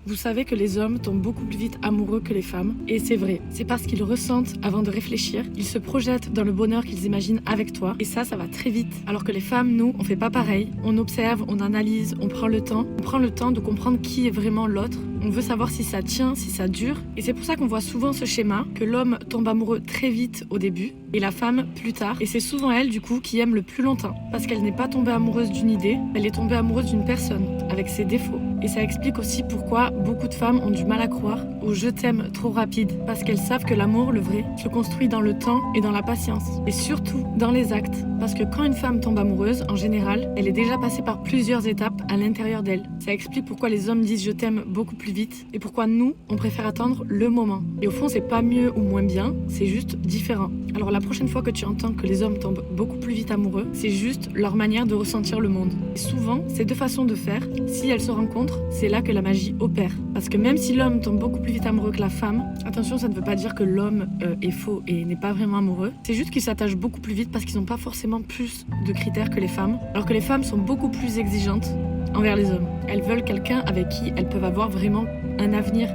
Vous savez que les hommes tombent beaucoup plus vite amoureux que les femmes, et c'est vrai. C'est parce qu'ils ressentent avant de réfléchir, ils se projettent dans le bonheur qu'ils imaginent avec toi, et ça va très vite. Alors que les femmes, nous, on fait pas pareil. On observe, on analyse, on prend le temps de comprendre qui est vraiment l'autre. On veut savoir si ça tient, si ça dure, et c'est pour ça qu'on voit souvent ce schéma, que l'homme tombe amoureux très vite au début, et la femme plus tard, et c'est souvent elle, du coup, qui aime le plus longtemps, parce qu'elle n'est pas tombée amoureuse d'une idée, elle est tombée amoureuse d'une personne, avec ses défauts. Et ça explique aussi pourquoi beaucoup de femmes ont du mal à croire au je t'aime trop rapide, parce qu'elles savent que l'amour, le vrai, se construit dans le temps et dans la patience, et surtout dans les actes, parce que quand une femme tombe amoureuse, en général, elle est déjà passée par plusieurs étapes à l'intérieur d'elle. Ça explique pourquoi les hommes disent je t'aime beaucoup plus vite, et pourquoi nous, on préfère attendre le moment. Et au fond, c'est pas mieux ou moins bien, c'est juste différent. Alors la prochaine fois que tu entends que les hommes tombent beaucoup plus vite amoureux, c'est juste leur manière de ressentir le monde. Et souvent, ces deux façons de faire, si elles se rencontrent, c'est là que la magie opère. Parce que même si l'homme tombe beaucoup plus vite amoureux que la femme, attention, ça ne veut pas dire que l'homme est faux et n'est pas vraiment amoureux. C'est juste qu'ils s'attachent beaucoup plus vite parce qu'ils n'ont pas forcément plus de critères que les femmes, alors que les femmes sont beaucoup plus exigeantes envers les hommes. Elles veulent quelqu'un avec qui elles peuvent avoir vraiment un avenir.